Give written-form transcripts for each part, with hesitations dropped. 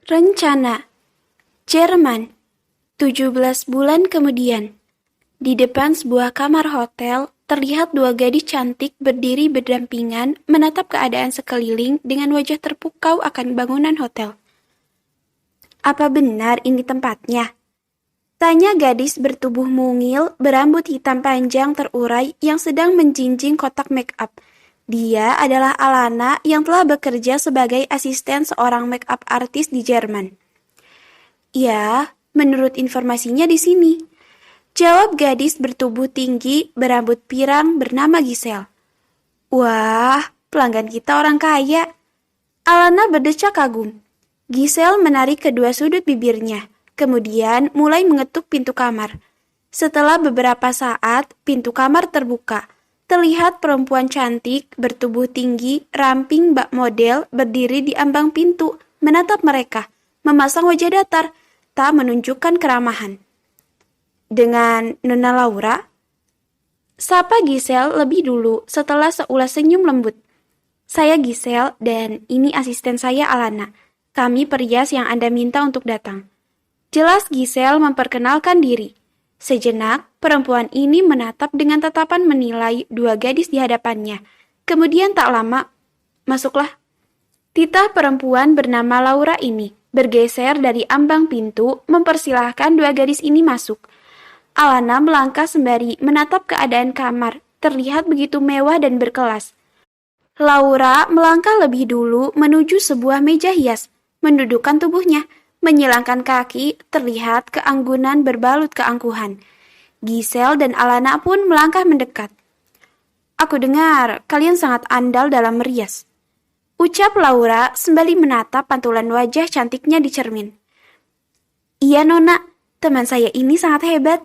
Rencana Jerman 17 bulan kemudian. Di depan sebuah kamar hotel, terlihat dua gadis cantik berdiri berdampingan menatap keadaan sekeliling dengan wajah terpukau akan bangunan hotel. Apa benar ini tempatnya? Tanya gadis bertubuh mungil, berambut hitam panjang terurai yang sedang menjinjing kotak make up. Dia adalah Alana yang telah bekerja sebagai asisten seorang make up artis di Jerman. Ya, menurut informasinya di sini. Jawab gadis bertubuh tinggi, berambut pirang bernama Giselle. Wah, pelanggan kita orang kaya. Alana berdecak kagum. Giselle menarik kedua sudut bibirnya, kemudian mulai mengetuk pintu kamar. Setelah beberapa saat, pintu kamar terbuka. Terlihat perempuan cantik, bertubuh tinggi, ramping bak model berdiri di ambang pintu, menatap mereka, memasang wajah datar, tak menunjukkan keramahan. Dengan Nona Laura? Sapa Giselle lebih dulu setelah seulas senyum lembut. Saya Giselle dan ini asisten saya Alana. Kami perias yang Anda minta untuk datang. Jelas Giselle memperkenalkan diri. Sejenak, perempuan ini menatap dengan tatapan menilai dua gadis di hadapannya. Kemudian tak lama, masuklah. Titah perempuan bernama Laura ini bergeser dari ambang pintu mempersilahkan dua gadis ini masuk. Alana melangkah sembari menatap keadaan kamar, terlihat begitu mewah dan berkelas. Laura melangkah lebih dulu menuju sebuah meja hias, mendudukkan tubuhnya, menyilangkan kaki, terlihat keanggunan berbalut keangkuhan. Giselle dan Alana pun melangkah mendekat. Aku dengar kalian sangat andal dalam merias. Ucap Laura sembari menatap pantulan wajah cantiknya di cermin. Iya Nona, teman saya ini sangat hebat.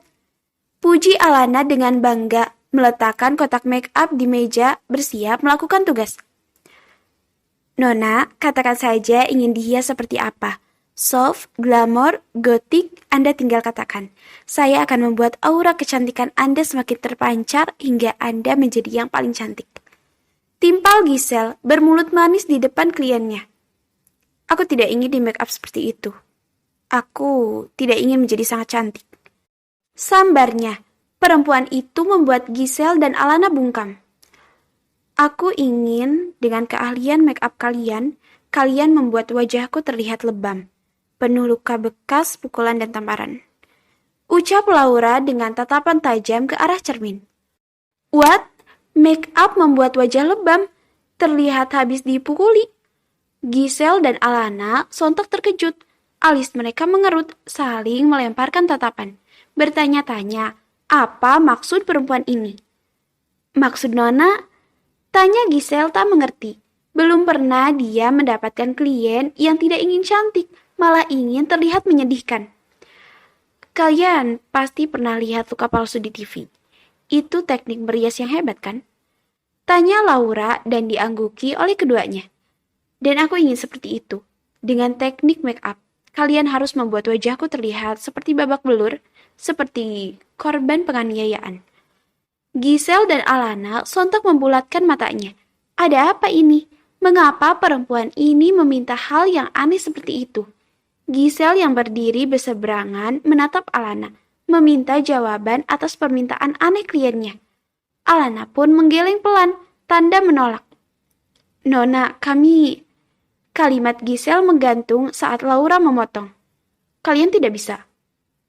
Puji Alana dengan bangga, meletakkan kotak make up di meja bersiap melakukan tugas. Nona, katakan saja ingin dihias seperti apa. Soft, glamour, gotik, Anda tinggal katakan. Saya akan membuat aura kecantikan Anda semakin terpancar hingga Anda menjadi yang paling cantik. Timpal Giselle bermulut manis di depan kliennya. Aku tidak ingin di make up seperti itu. Aku tidak ingin menjadi sangat cantik. Sambarnya, perempuan itu membuat Giselle dan Alana bungkam. Aku ingin dengan keahlian make up kalian membuat wajahku terlihat lebam, penuh luka bekas, pukulan dan tamparan. Ucap Laura dengan tatapan tajam ke arah cermin. What? Make up membuat wajah lebam? Terlihat habis dipukuli. Giselle dan Alana sontak terkejut. Alis mereka mengerut, saling melemparkan tatapan. Bertanya-tanya, apa maksud perempuan ini? Maksud Nona? Tanya Giselle tak mengerti. Belum pernah dia mendapatkan klien yang tidak ingin cantik, malah ingin terlihat menyedihkan. Kalian pasti pernah lihat luka palsu di TV. Itu teknik merias yang hebat kan? Tanya Laura dan diangguki oleh keduanya. Dan aku ingin seperti itu. Dengan teknik make up, kalian harus membuat wajahku terlihat seperti babak belur, seperti korban penganiayaan. Giselle dan Alana sontak membulatkan matanya. Ada apa ini? Mengapa perempuan ini meminta hal yang aneh seperti itu? Giselle yang berdiri berseberangan menatap Alana, meminta jawaban atas permintaan aneh kliennya. Alana pun menggeleng pelan, tanda menolak. Nona, Kalimat Giselle menggantung saat Laura memotong. Kalian tidak bisa.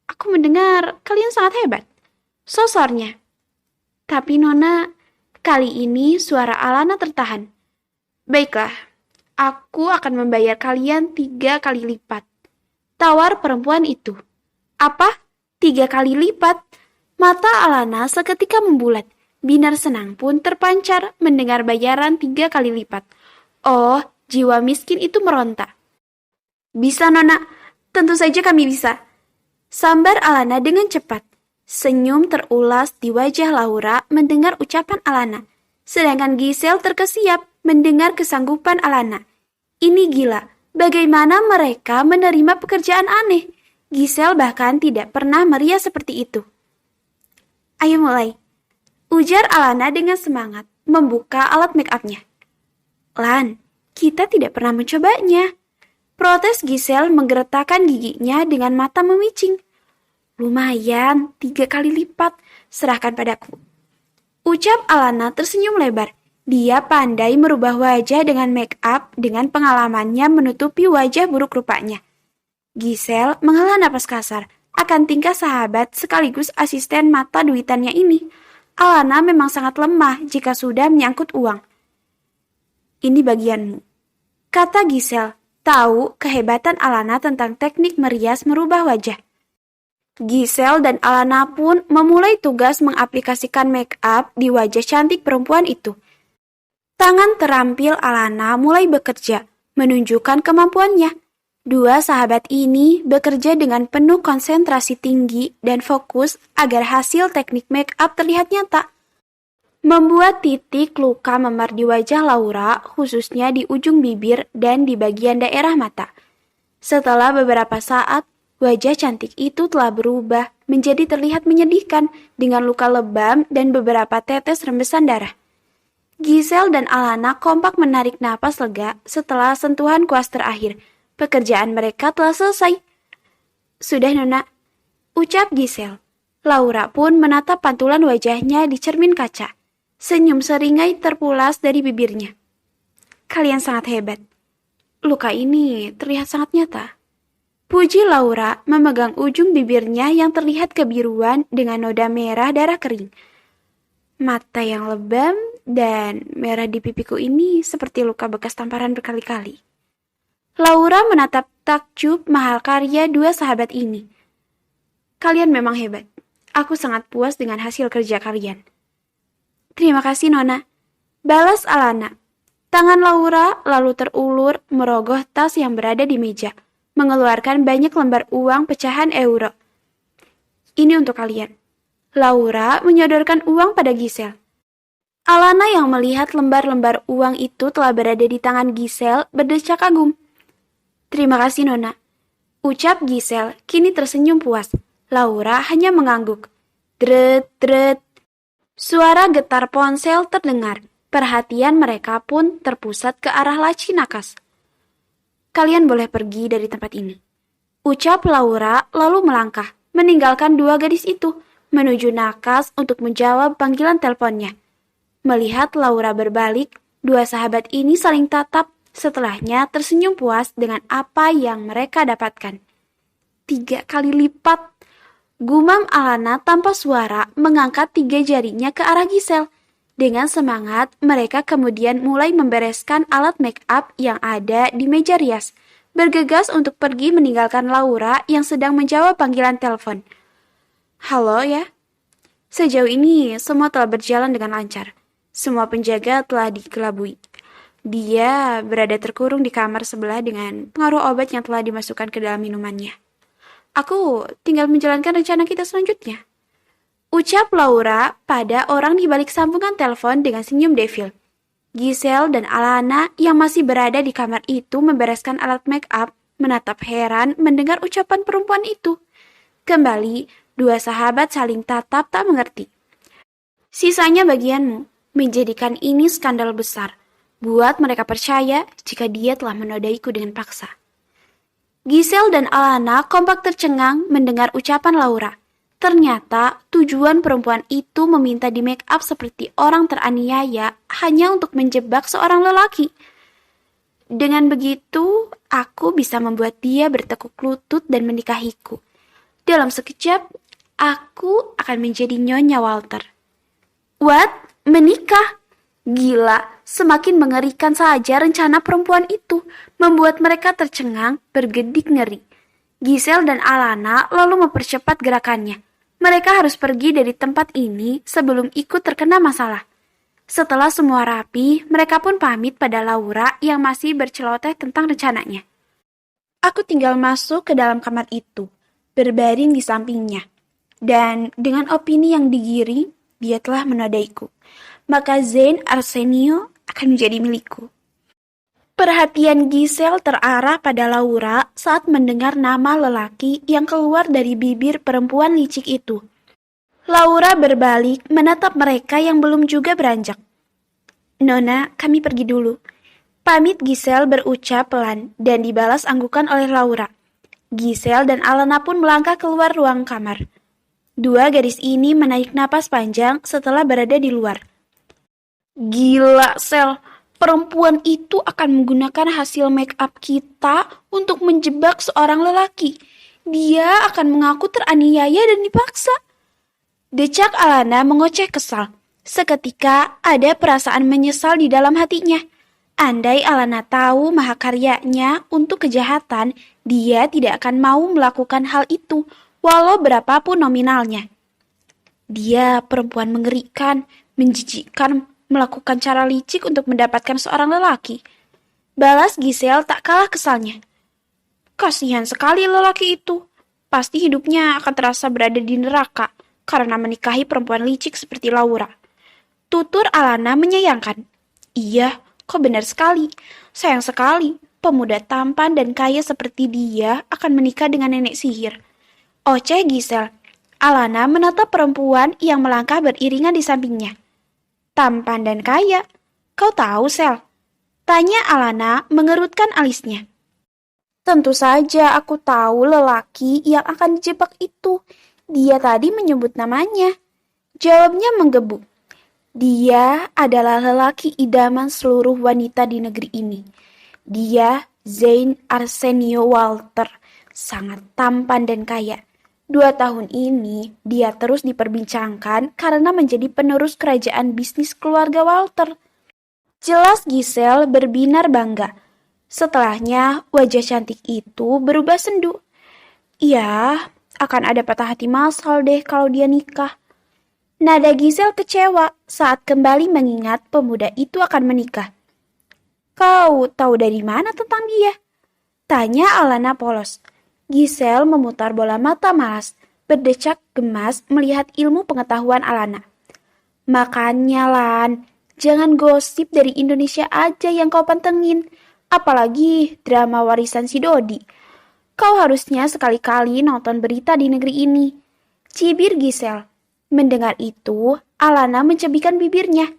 Aku mendengar kalian sangat hebat. Sosornya. Tapi Nona, kali ini suara Alana tertahan. Baiklah, aku akan membayar kalian 3 kali lipat. Tawar perempuan itu. Apa? 3 kali lipat? Mata Alana seketika membulat. Binar senang pun terpancar mendengar bayaran 3 kali lipat. Oh, jiwa miskin itu meronta. Bisa Nona, tentu saja kami bisa. Sambar Alana dengan cepat. Senyum terulas di wajah Laura mendengar ucapan Alana. Sedangkan Giselle terkesiap mendengar kesanggupan Alana. Ini gila, bagaimana mereka menerima pekerjaan aneh? Giselle bahkan tidak pernah merias seperti itu. Ayo mulai. Ujar Alana dengan semangat, membuka alat make up-nya. Lan, kita tidak pernah mencobanya. Protes Giselle menggeretakkan giginya dengan mata memicing. Lumayan, 3 kali lipat, serahkan padaku. Ucap Alana tersenyum lebar. Dia pandai merubah wajah dengan make up dengan pengalamannya menutupi wajah buruk rupanya. Giselle menghela napas kasar akan tingkah sahabat sekaligus asisten mata duitannya ini. Alana memang sangat lemah jika sudah menyangkut uang. Ini bagianmu, kata Giselle, tahu kehebatan Alana tentang teknik merias merubah wajah. Giselle dan Alana pun memulai tugas mengaplikasikan make up di wajah cantik perempuan itu. Tangan terampil Alana mulai bekerja, menunjukkan kemampuannya. Dua sahabat ini bekerja dengan penuh konsentrasi tinggi dan fokus agar hasil teknik make up terlihat nyata. Membuat titik luka memar di wajah Laura, khususnya di ujung bibir dan di bagian daerah mata. Setelah beberapa saat, wajah cantik itu telah berubah menjadi terlihat menyedihkan dengan luka lebam dan beberapa tetes rembesan darah. Giselle dan Alana kompak menarik napas lega setelah sentuhan kuas terakhir. Pekerjaan mereka telah selesai. Sudah, Nona, ucap Giselle. Laura pun menatap pantulan wajahnya di cermin kaca. Senyum seringai terpulas dari bibirnya. Kalian sangat hebat. Luka ini terlihat sangat nyata. Puji Laura memegang ujung bibirnya yang terlihat kebiruan dengan noda merah darah kering. Mata yang lebam dan merah di pipiku ini seperti luka bekas tamparan berkali-kali. Laura menatap takjub mahal karya dua sahabat ini. Kalian memang hebat. Aku sangat puas dengan hasil kerja kalian. Terima kasih, Nona. Balas Alana. Tangan Laura lalu terulur merogoh tas yang berada di meja, mengeluarkan banyak lembar uang pecahan euro. Ini untuk kalian. Laura menyodorkan uang pada Giselle. Alana yang melihat lembar-lembar uang itu telah berada di tangan Giselle berdecak kagum. Terima kasih, Nona. Ucap Giselle kini tersenyum puas. Laura hanya mengangguk. Dret, dret. Suara getar ponsel terdengar. Perhatian mereka pun terpusat ke arah laci nakas. Kalian boleh pergi dari tempat ini. Ucap Laura lalu melangkah, meninggalkan dua gadis itu, menuju nakas untuk menjawab panggilan teleponnya. Melihat Laura berbalik, dua sahabat ini saling tatap, setelahnya tersenyum puas dengan apa yang mereka dapatkan. 3 kali lipat. Gumam Alana tanpa suara mengangkat 3 jarinya ke arah Giselle. Dengan semangat, mereka kemudian mulai membereskan alat make up yang ada di meja rias, bergegas untuk pergi meninggalkan Laura yang sedang menjawab panggilan telepon. Halo ya. Sejauh ini semua telah berjalan dengan lancar. Semua penjaga telah dikelabui. Dia berada terkurung di kamar sebelah dengan pengaruh obat yang telah dimasukkan ke dalam minumannya. Aku tinggal menjalankan rencana kita selanjutnya. Ucap Laura pada orang di balik sambungan telepon dengan senyum devil. Giselle dan Alana yang masih berada di kamar itu membereskan alat make up, menatap heran mendengar ucapan perempuan itu. Kembali, dua sahabat saling tatap tak mengerti. Sisanya bagianmu, menjadikan ini skandal besar. Buat mereka percaya jika dia telah menodaiku dengan paksa. Giselle dan Alana kompak tercengang mendengar ucapan Laura. Ternyata tujuan perempuan itu meminta di make up seperti orang teraniaya hanya untuk menjebak seorang lelaki. Dengan begitu, aku bisa membuat dia bertekuk lutut dan menikahiku. Dalam sekejap, aku akan menjadi Nyonya Walter. What? Menikah? Gila, semakin mengerikan saja rencana perempuan itu, membuat mereka tercengang, bergedik ngeri. Giselle dan Alana lalu mempercepat gerakannya. Mereka harus pergi dari tempat ini sebelum ikut terkena masalah. Setelah semua rapi, mereka pun pamit pada Laura yang masih berceloteh tentang rencananya. Aku tinggal masuk ke dalam kamar itu, berbaring di sampingnya. Dan dengan opini yang digiring, dia telah menodaiku. Maka Zain Arsenio akan menjadi milikku. Perhatian Giselle terarah pada Laura saat mendengar nama lelaki yang keluar dari bibir perempuan licik itu. Laura berbalik menatap mereka yang belum juga beranjak. Nona, kami pergi dulu. Pamit Giselle berucap pelan dan dibalas anggukan oleh Laura. Giselle dan Alana pun melangkah keluar ruang kamar. Dua gadis ini menarik napas panjang setelah berada di luar. Gila, Sel. Perempuan itu akan menggunakan hasil make up kita untuk menjebak seorang lelaki. Dia akan mengaku teraniaya dan dipaksa. Decak Alana mengoceh kesal. Seketika ada perasaan menyesal di dalam hatinya. Andai Alana tahu mahakaryanya untuk kejahatan, dia tidak akan mau melakukan hal itu, walau berapapun nominalnya. Dia perempuan mengerikan, menjijikkan, melakukan cara licik untuk mendapatkan seorang lelaki. Balas Giselle tak kalah kesalnya. Kasihan sekali lelaki itu. Pasti hidupnya akan terasa berada di neraka karena menikahi perempuan licik seperti Laura. Tutur Alana menyayangkan. Iya, kau benar sekali. Sayang sekali, pemuda tampan dan kaya seperti dia akan menikah dengan nenek sihir. Oceh Giselle. Alana menatap perempuan yang melangkah beriringan di sampingnya. Tampan dan kaya. Kau tahu, Sel? Tanya Alana mengerutkan alisnya. Tentu saja aku tahu lelaki yang akan dijebak itu. Dia tadi menyebut namanya. Jawabnya menggebu. Dia adalah lelaki idaman seluruh wanita di negeri ini. Dia Zain Arsenio Walter, sangat tampan dan kaya. 2 tahun ini, dia terus diperbincangkan karena menjadi penerus kerajaan bisnis keluarga Walter. Jelas Giselle berbinar bangga. Setelahnya, wajah cantik itu berubah sendu. Ya, akan ada patah hati masal deh kalau dia nikah. Nada Giselle kecewa saat kembali mengingat pemuda itu akan menikah. Kau tahu dari mana tentang dia? Tanya Alana polos. Giselle memutar bola mata malas, berdecak gemas melihat ilmu pengetahuan Alana. Makanya Lan, jangan gosip dari Indonesia aja yang kau pantengin, apalagi drama warisan si Dodi. Kau harusnya sekali-kali nonton berita di negeri ini. Cibir Giselle. Mendengar itu, Alana mencebikkan bibirnya.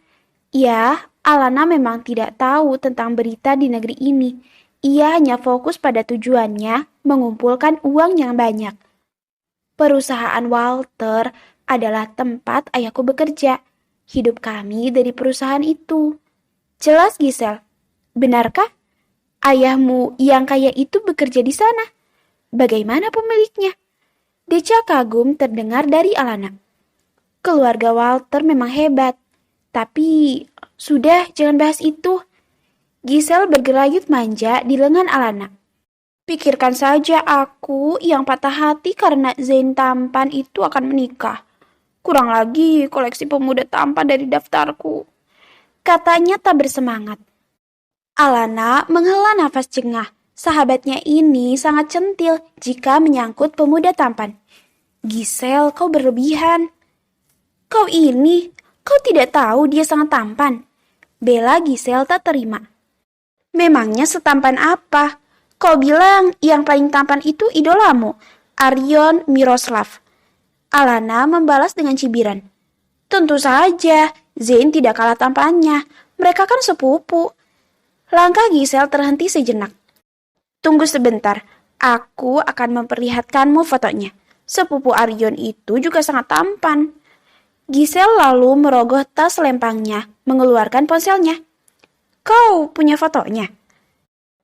Ya, Alana memang tidak tahu tentang berita di negeri ini. Ia hanya fokus pada tujuannya mengumpulkan uang yang banyak. Perusahaan Walter adalah tempat ayahku bekerja. Hidup kami dari perusahaan itu. Jelas Giselle. Benarkah? Ayahmu yang kaya itu bekerja di sana. Bagaimana pemiliknya? Decak kagum terdengar dari Alana. Keluarga Walter memang hebat. Tapi, sudah jangan bahas itu. Giselle bergerayut manja di lengan Alana. Pikirkan saja aku yang patah hati karena Zain tampan itu akan menikah. Kurang lagi koleksi pemuda tampan dari daftarku. Katanya tak bersemangat. Alana menghela nafas jengah. Sahabatnya ini sangat centil jika menyangkut pemuda tampan. Giselle, kau berlebihan. Kau tidak tahu dia sangat tampan. Bela Giselle tak terima. Memangnya setampan apa? Kau bilang yang paling tampan itu idolamu, Arion Miroslav. Alana membalas dengan cibiran. Tentu saja, Zain tidak kalah tampannya. Mereka kan sepupu. Langkah Giselle terhenti sejenak. Tunggu sebentar, aku akan memperlihatkanmu fotonya. Sepupu Arion itu juga sangat tampan. Giselle lalu merogoh tas lempangnya, mengeluarkan ponselnya. Kau punya fotonya?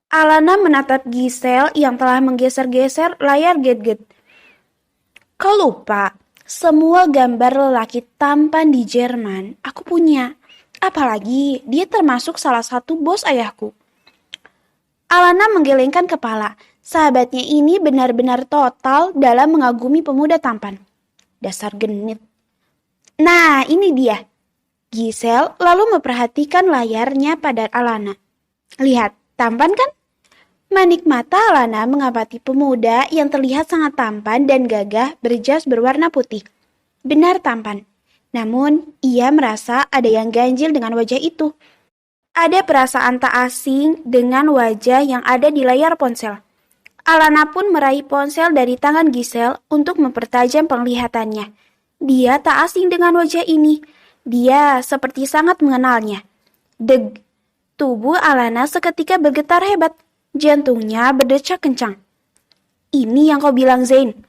Alana menatap Giselle yang telah menggeser-geser layar gadget. Kau lupa, semua gambar lelaki tampan di Jerman aku punya. Apalagi dia termasuk salah satu bos ayahku. Alana menggelengkan kepala. Sahabatnya ini benar-benar total dalam mengagumi pemuda tampan. Dasar genit. Nah, ini dia. Giselle lalu memperhatikan layarnya pada Alana. Lihat, tampan kan? Manik mata Alana mengamati pemuda yang terlihat sangat tampan dan gagah berjas berwarna putih. Benar tampan. Namun, ia merasa ada yang ganjil dengan wajah itu. Ada perasaan tak asing dengan wajah yang ada di layar ponsel. Alana pun meraih ponsel dari tangan Giselle untuk mempertajam penglihatannya. Dia tak asing dengan wajah ini. Dia seperti sangat mengenalnya. Deg. Tubuh Alana seketika bergetar hebat. Jantungnya berdecak kencang. "Ini yang kau bilang, Zain?"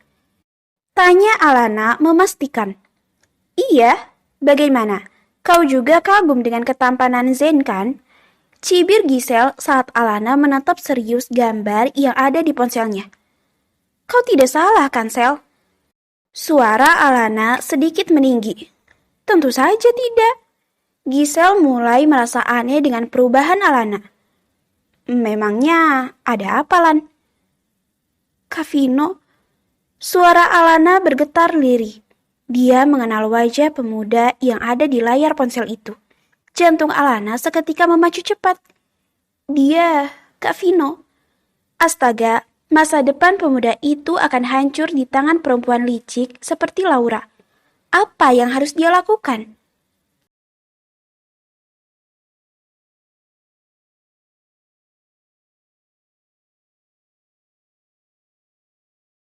tanya Alana memastikan. "Iya, bagaimana? Kau juga kagum dengan ketampanan Zain kan?" Cibir Gisel saat Alana menatap serius gambar yang ada di ponselnya. "Kau tidak salah kan, Sel?" Suara Alana sedikit meninggi. "Tentu saja tidak." Gisel mulai merasa aneh dengan perubahan Alana. "Memangnya ada apa, Lan?" "Kavino." Suara Alana bergetar lirih. Dia mengenal wajah pemuda yang ada di layar ponsel itu. Jantung Alana seketika memacu cepat. Dia, Kavino. Astaga, masa depan pemuda itu akan hancur di tangan perempuan licik seperti Laura. Apa yang harus dia lakukan?